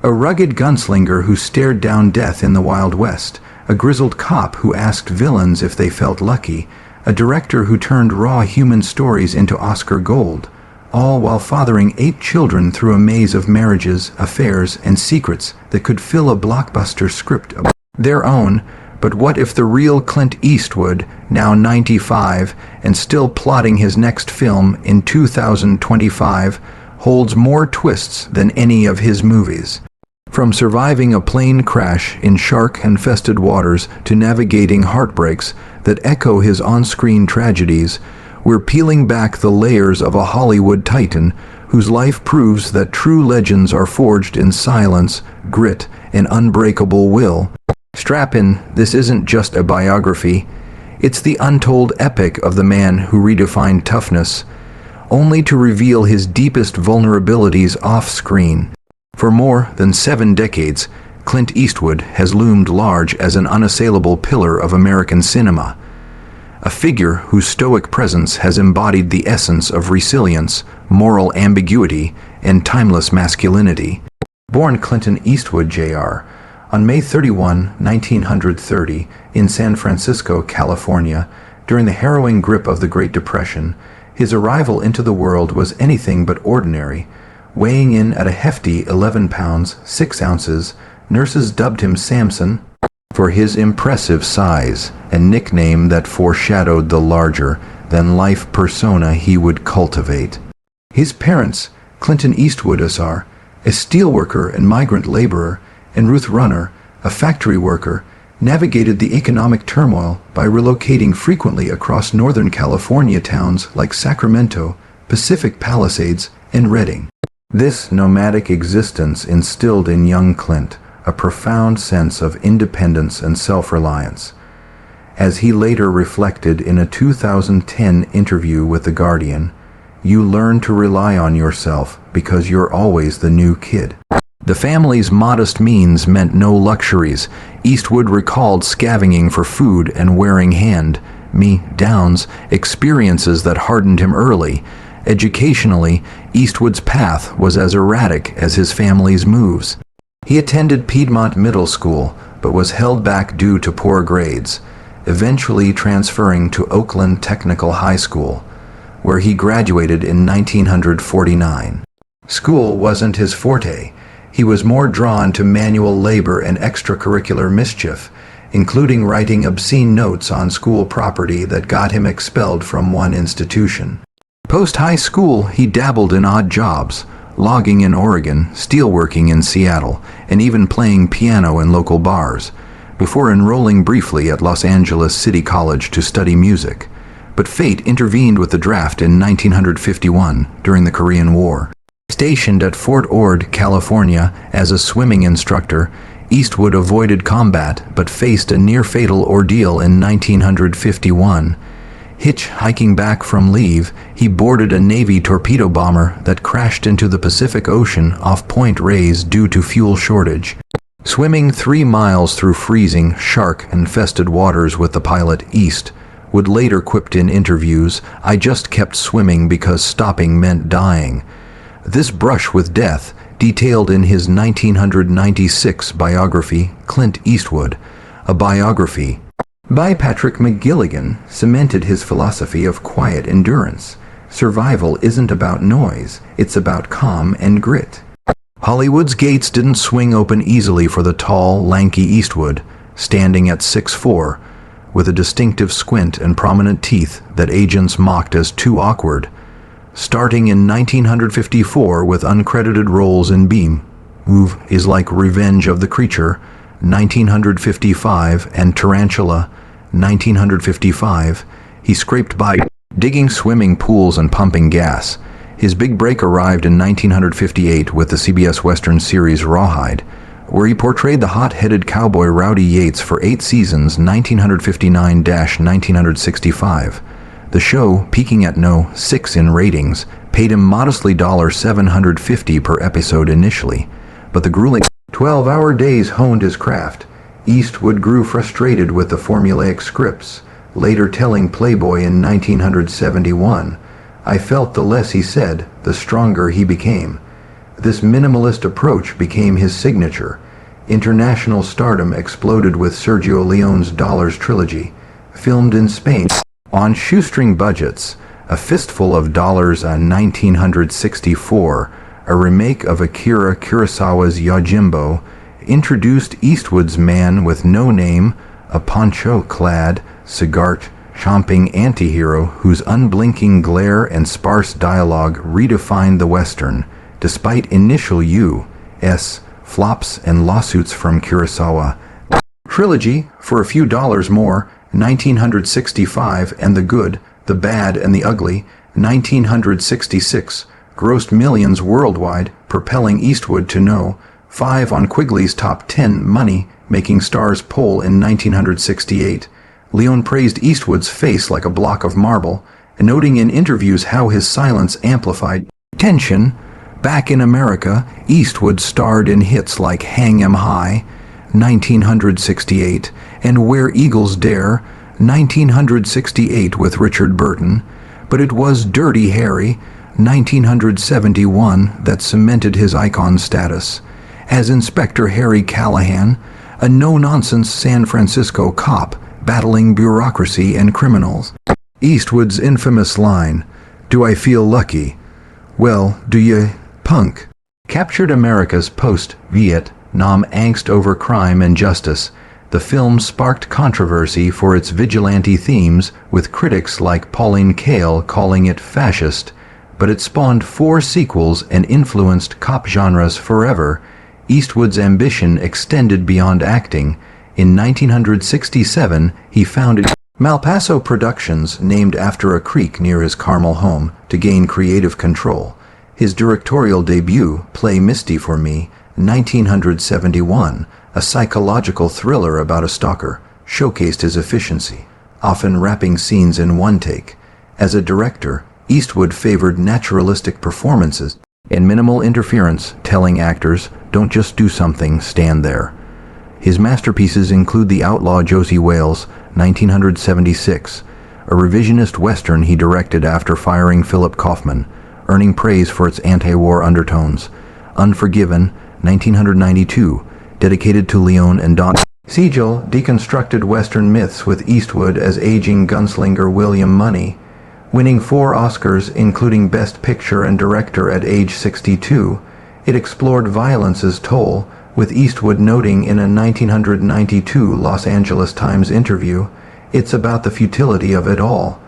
A rugged gunslinger who stared down death in the Wild West, a grizzled cop who asked villains if they felt lucky, a director who turned raw human stories into Oscar gold, all while fathering 8 children through a maze of marriages, affairs, and secrets that could fill a blockbuster script of their own. But what if the real Clint Eastwood, now 95 and still plotting his next film in 2025, holds more twists than any of his movies? From surviving a plane crash in shark-infested waters to navigating heartbreaks that echo his on-screen tragedies, we're peeling back the layers of a Hollywood titan whose life proves that true legends are forged in silence, grit, and unbreakable will. Strap in, this isn't just a biography. It's the untold epic of the man who redefined toughness, only to reveal his deepest vulnerabilities off-screen. For more than 7 decades, Clint Eastwood has loomed large as an unassailable pillar of American cinema, a figure whose stoic presence has embodied the essence of resilience, moral ambiguity, and timeless masculinity. Born Clint Eastwood Jr. on May 31, 1930, in San Francisco, California, during the harrowing grip of the Great Depression, his arrival into the world was anything but ordinary. Weighing in at a hefty 11 pounds, 6 ounces, nurses dubbed him Samson for his impressive size, a nickname that foreshadowed the larger-than-life persona he would cultivate. His parents, Clint Eastwood Sr., a steelworker and migrant laborer, and Ruth Runner, a factory worker, navigated the economic turmoil by relocating frequently across Northern California towns like Sacramento, Pacific Palisades, and Redding. This nomadic existence instilled in young Clint a profound sense of independence and self-reliance. As he later reflected in a 2010 interview with The Guardian, "You learn to rely on yourself because you're always the new kid." The family's modest means meant no luxuries. Eastwood recalled scavenging for food and wearing hand-me-downs, experiences that hardened him early. Educationally, Eastwood's path was as erratic as his family's moves. He attended Piedmont Middle School, but was held back due to poor grades, eventually transferring to Oakland Technical High School, where he graduated in 1949. School wasn't his forte. He was more drawn to manual labor and extracurricular mischief, including writing obscene notes on school property that got him expelled from one institution. Post-high school, he dabbled in odd jobs, logging in Oregon, steelworking in Seattle, and even playing piano in local bars, before enrolling briefly at Los Angeles City College to study music. But fate intervened with the draft in 1951 during the Korean War. Stationed at Fort Ord, California, as a swimming instructor, Eastwood avoided combat but faced a near-fatal ordeal in 1951. Hitchhiking back from leave, he boarded a Navy torpedo bomber that crashed into the Pacific Ocean off Point Reyes due to fuel shortage. Swimming 3 miles through freezing, shark-infested waters with the pilot, Eastwood later quipped in interviews, "I just kept swimming because stopping meant dying." This brush with death, detailed in his 1996 biography, Clint Eastwood, a biography by Patrick McGilligan, cemented his philosophy of quiet endurance. Survival isn't about noise, it's about calm and grit. Hollywood's gates didn't swing open easily for the tall, lanky Eastwood, standing at 6'4", with a distinctive squint and prominent teeth that agents mocked as too awkward. Starting in 1954 with uncredited roles in Beam, Move is Like Revenge of the Creature, 1955, and Tarantula, 1955, he scraped by digging swimming pools and pumping gas. His big break arrived in 1958 with the CBS Western series Rawhide, where he portrayed the hot-headed cowboy Rowdy Yates for 8 seasons, 1959–1965. The show, peaking at no 6 in ratings, paid him modestly $750 per episode initially, but the grueling 12-hour days honed his craft. Eastwood grew frustrated with the formulaic scripts, later telling Playboy in 1971, "I felt the less he said, the stronger he became." This minimalist approach became his signature. International stardom exploded with Sergio Leone's Dollars trilogy, filmed in Spain on shoestring budgets. A Fistful of Dollars in 1964, a remake of Akira Kurosawa's Yojimbo, introduced Eastwood's man with no name, a poncho-clad, cigarette-chomping anti-hero whose unblinking glare and sparse dialogue redefined the Western, despite initial U.S. flops and lawsuits from Kurosawa. Trilogy, for a few dollars more, 1965, and The Good, the Bad, and the Ugly, 1966, grossed millions worldwide, propelling Eastwood to no. 5 on Quigley's Top 10 Money-Making Stars poll in 1968. Leone praised Eastwood's face like a block of marble, noting in interviews how his silence amplified tension. Back in America, Eastwood starred in hits like Hang 'Em High, 1968, and Where Eagles Dare, 1968 with Richard Burton, but it was Dirty Harry, 1971, that cemented his icon status. As Inspector Harry Callahan, a no-nonsense San Francisco cop battling bureaucracy and criminals. Eastwood's infamous line, "Do I feel lucky? Well, do you, punk?" captured America's post-Vietnam angst over crime and justice. The film sparked controversy for its vigilante themes, with critics like Pauline Kael calling it fascist, but it spawned 4 sequels and influenced cop genres forever. Eastwood's ambition extended beyond acting. In 1967, he founded Malpaso Productions, named after a creek near his Carmel home, to gain creative control. His directorial debut, Play Misty for Me, 1971, a psychological thriller about a stalker, showcased his efficiency, often wrapping scenes in one take. As a director, Eastwood favored naturalistic performances and minimal interference, telling actors, "Don't just do something, stand there." His masterpieces include The Outlaw Josie Wales, 1976, a revisionist Western he directed after firing Philip Kaufman, earning praise for its anti-war undertones. Unforgiven, 1992, dedicated to Leone and Don Siegel, deconstructed Western myths with Eastwood as aging gunslinger William Money, winning 4 Oscars, including Best Picture and Director at age 62. It explored violence's toll, with Eastwood noting in a 1992 Los Angeles Times interview, "It's about the futility of it all."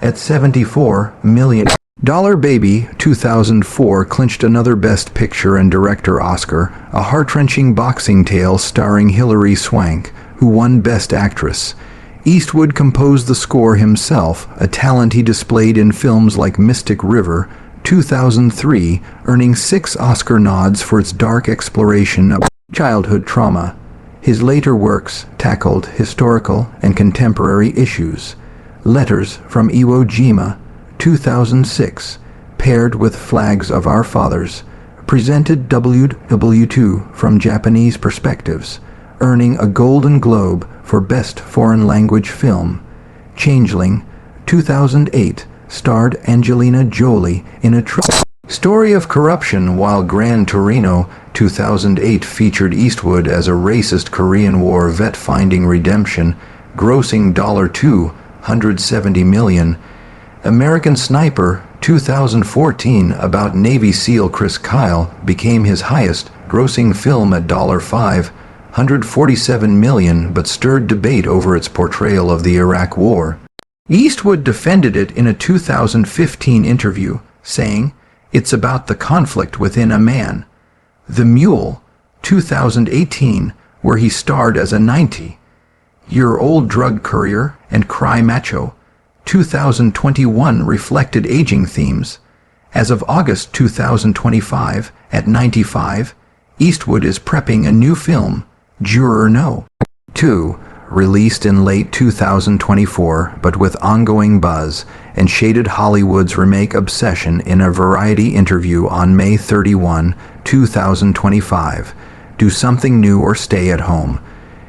At $74 million, Baby, 2004, clinched another Best Picture and Director Oscar, a heart-wrenching boxing tale starring Hilary Swank, who won Best Actress. Eastwood composed the score himself, a talent he displayed in films like Mystic River, 2003, earning 6 Oscar nods for its dark exploration of childhood trauma. His later works tackled historical and contemporary issues. Letters from Iwo Jima, 2006, paired with Flags of Our Fathers, presented WW2 from Japanese perspectives, earning a Golden Globe for Best Foreign Language Film. Changeling, 2008, starred Angelina Jolie in a story of corruption, while Gran Torino, 2008, featured Eastwood as a racist Korean War vet finding redemption, grossing $270 million. American Sniper, 2014, about Navy SEAL Chris Kyle, became his highest-grossing film at $547 million, but stirred debate over its portrayal of the Iraq War. Eastwood defended it in a 2015 interview, saying, "It's about the conflict within a man." The Mule, 2018, where he starred as a 90-year-old drug courier and cry macho, 2021, reflected aging themes. As of August 2025, at 95, Eastwood is prepping a new film, Juror No. 2, released in late 2024, but with ongoing buzz, and shaded Hollywood's remake Obsession in a Variety interview on May 31, 2025. "Do something new or stay at home."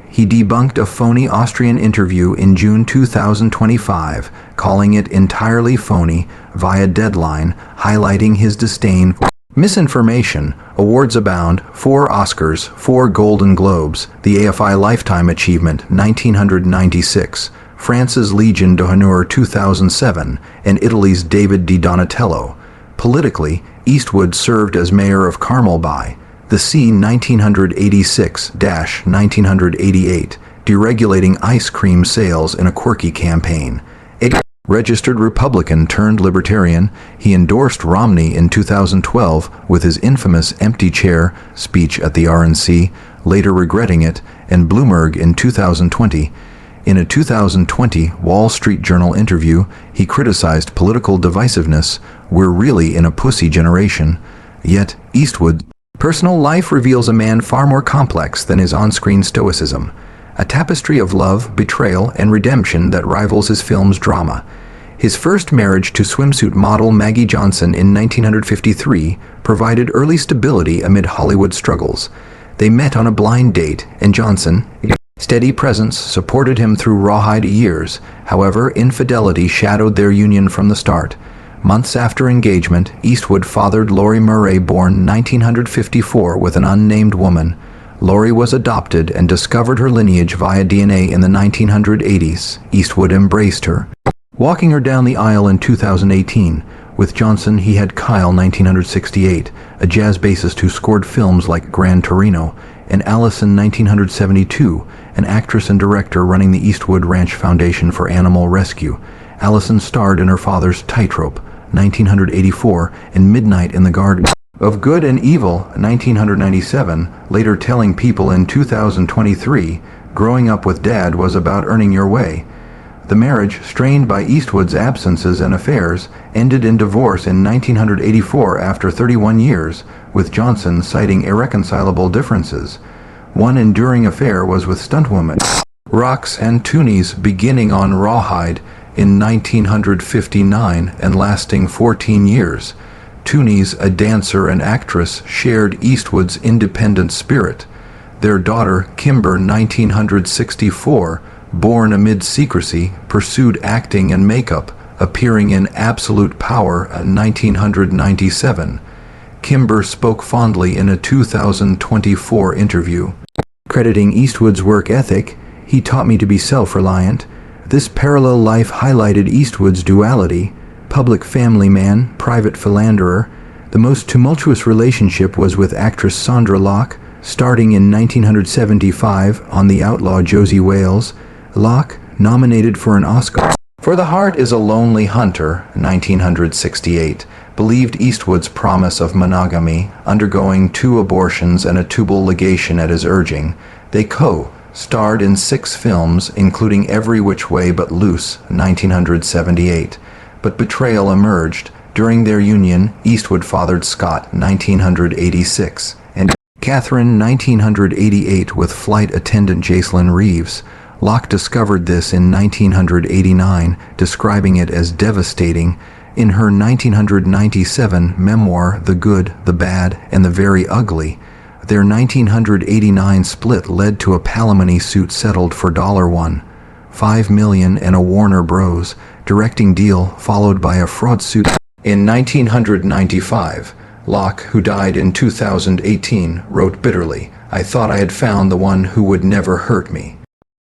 He debunked a phony Austrian interview in June 2025, calling it entirely phony via Deadline, highlighting his disdain Misinformation. Awards abound. 4 Oscars, 4 Golden Globes, the AFI Lifetime Achievement 1996, France's Legion d'Honneur 2007, and Italy's David di Donatello. Politically, Eastwood served as mayor of Carmel by the sea 1986-1988, deregulating ice cream sales in a quirky campaign. A registered Republican turned libertarian, he endorsed Romney in 2012 with his infamous empty chair speech at the RNC, later regretting it, and Bloomberg in 2020. In a 2020 Wall Street Journal interview, he criticized political divisiveness. We're really in a pussy generation. Yet, Eastwood's personal life reveals a man far more complex than his on-screen stoicism. A tapestry of love, betrayal, and redemption that rivals his film's drama. His first marriage to swimsuit model Maggie Johnson in 1953 provided early stability amid Hollywood struggles. They met on a blind date, and Johnson, steady presence, supported him through rawhide years. However, infidelity shadowed their union from the start. Months after engagement, Eastwood fathered Lori Murray, born 1954, with an unnamed woman. Lori was adopted and discovered her lineage via DNA in the 1980s. Eastwood embraced her, walking her down the aisle in 2018. With Johnson, he had Kyle 1968, a jazz bassist who scored films like Gran Torino, and Allison 1972, an actress and director running the Eastwood Ranch Foundation for Animal Rescue. Allison starred in her father's Tightrope, 1984, and Midnight in the Garden of Good and Evil, 1997, later telling People in 2023, growing up with Dad was about earning your way. The marriage, strained by Eastwood's absences and affairs, ended in divorce in 1984 after 31 years, with Johnson citing irreconcilable differences. One enduring affair was with stuntwoman Rox and Toonies, beginning on Rawhide in 1959 and lasting 14 years. Toonies, a dancer and actress, shared Eastwood's independent spirit. Their daughter, Kimber 1964, born amid secrecy, pursued acting and makeup, appearing in Absolute Power 1997. Kimber spoke fondly in a 2024 interview, crediting Eastwood's work ethic. He taught me to be self-reliant. This parallel life highlighted Eastwood's duality, public family man, private philanderer. The most tumultuous relationship was with actress Sandra Locke, starting in 1975 on The Outlaw Josie Wales. Locke, nominated for an Oscar for The Heart is a Lonely Hunter, 1968, believed Eastwood's promise of monogamy, undergoing 2 abortions and a tubal ligation at his urging. They co-starred in 6 films, including Every Which Way But Loose, 1978. But betrayal emerged. During their union, Eastwood fathered Scott, 1986, and Catherine, 1988, with flight attendant Jacelyn Reeves. Locke discovered this in 1989, describing it as devastating. In her 1997 memoir, The Good, the Bad, and the Very Ugly, their 1989 split led to a palimony suit settled for $1.5 million and a Warner Bros. Directing deal, followed by a fraud suit. In 1995, Locke, who died in 2018, wrote bitterly, "I thought I had found the one who would never hurt me.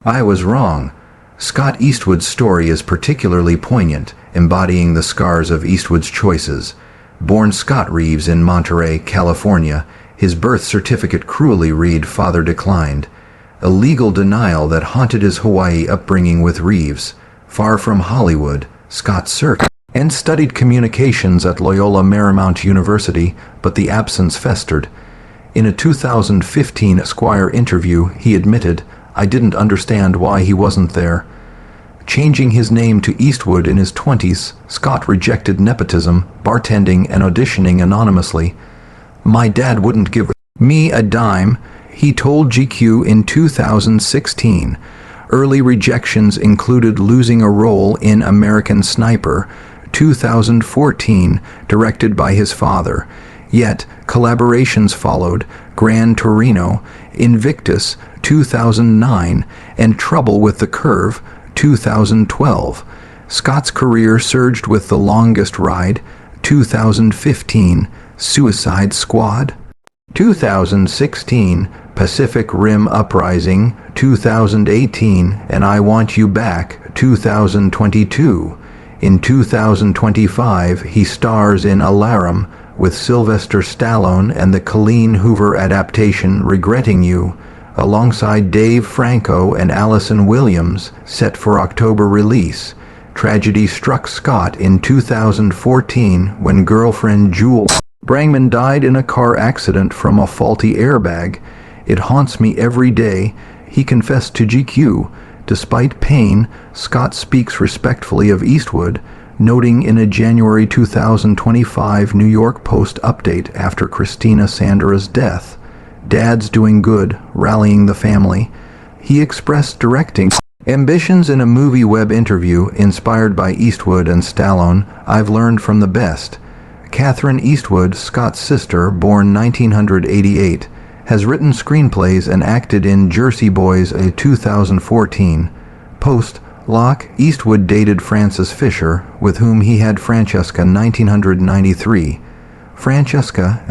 I was wrong." Scott Eastwood's story is particularly poignant, embodying the scars of Eastwood's choices. Born Scott Reeves in Monterey, California, his birth certificate cruelly read "Father declined," a legal denial that haunted his Hawaii upbringing with Reeves. Far from Hollywood, Scott served and studied communications at Loyola Marymount University, but the absence festered. In a 2015 Esquire interview, he admitted, "I didn't understand why he wasn't there." Changing his name to Eastwood in his 20s, Scott rejected nepotism, bartending, and auditioning anonymously. "My dad wouldn't give me a dime," he told GQ in 2016. Early rejections included losing a role in American Sniper, 2014, directed by his father. Yet, collaborations followed: Gran Torino, Invictus, 2009, and Trouble with the Curve, 2012. Scott's career surged with The Longest Ride, 2015, Suicide Squad. 2016, Pacific Rim Uprising. 2018, And I Want You Back. 2022. In 2025, he stars in Alarum with Sylvester Stallone and the Colleen Hoover adaptation Regretting You, alongside Dave Franco and Allison Williams, set for October release. Tragedy struck Scott in 2014 when girlfriend Jewel Brangman died in a car accident from a faulty airbag. It haunts me every day, he confessed to GQ. Despite pain, Scott speaks respectfully of Eastwood, noting in a January 2025 New York Post update after Christina Sandra's death, "Dad's doing good, rallying the family." He expressed directing ambitions in a movie web interview inspired by Eastwood and Stallone. "I've learned from the best." Catherine Eastwood, Scott's sister, born 1988, has written screenplays and acted in Jersey Boys, a 2014. Post-Locke, Eastwood dated Frances Fisher, with whom he had Francesca 1993. Francesca,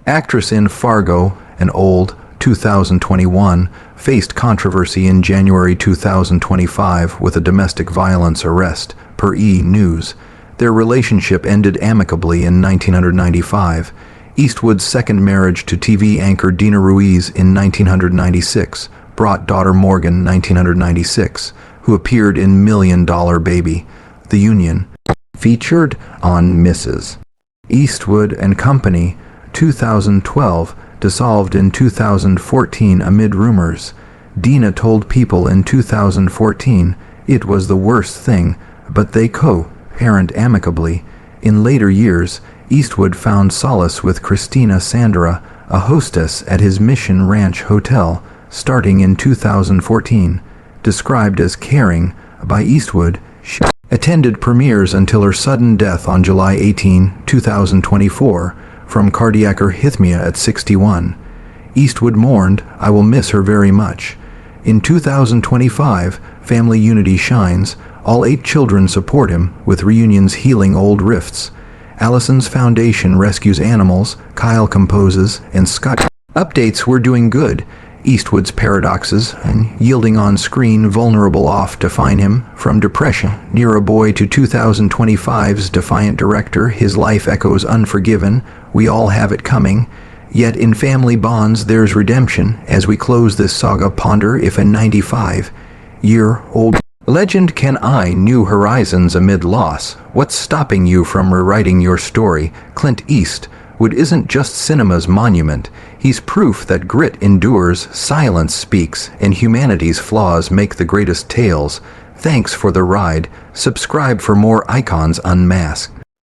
actress in Fargo, and Old, 2021, faced controversy in January 2025 with a domestic violence arrest, per E! News. Their relationship ended amicably in 1995. Eastwood's second marriage to TV anchor Dina Ruiz in 1996 brought daughter Morgan 1996, who appeared in $1 Million Baby. The union, featured on Mrs. Eastwood and Company, 2012, dissolved in 2014 amid rumors. Dina told People in 2014 it was the worst thing, but they co-parent amicably. In later years, Eastwood found solace with Christina Sandra, a hostess at his Mission Ranch Hotel, starting in 2014. Described as caring by Eastwood, she attended premieres until her sudden death on July 18, 2024, from cardiac arrhythmia at 61. Eastwood mourned, "I will miss her very much." In 2025, family unity shines. All 8 children support him, with reunions healing old rifts. Allison's foundation rescues animals, Kyle composes, and Scott updates We're Doing Good. Eastwood's paradoxes, and yielding on screen vulnerable off define him. From depression near a boy to 2025's defiant director, his life echoes Unforgiven, We All Have It Coming. Yet in family bonds there's redemption. As we close this saga, ponder if a 95-year-old legend can eye new horizons amid loss. What's stopping you from rewriting your story? Clint Eastwood isn't just cinema's monument. He's proof that grit endures, silence speaks, and humanity's flaws make the greatest tales. Thanks for the ride. Subscribe for more icons unmasked.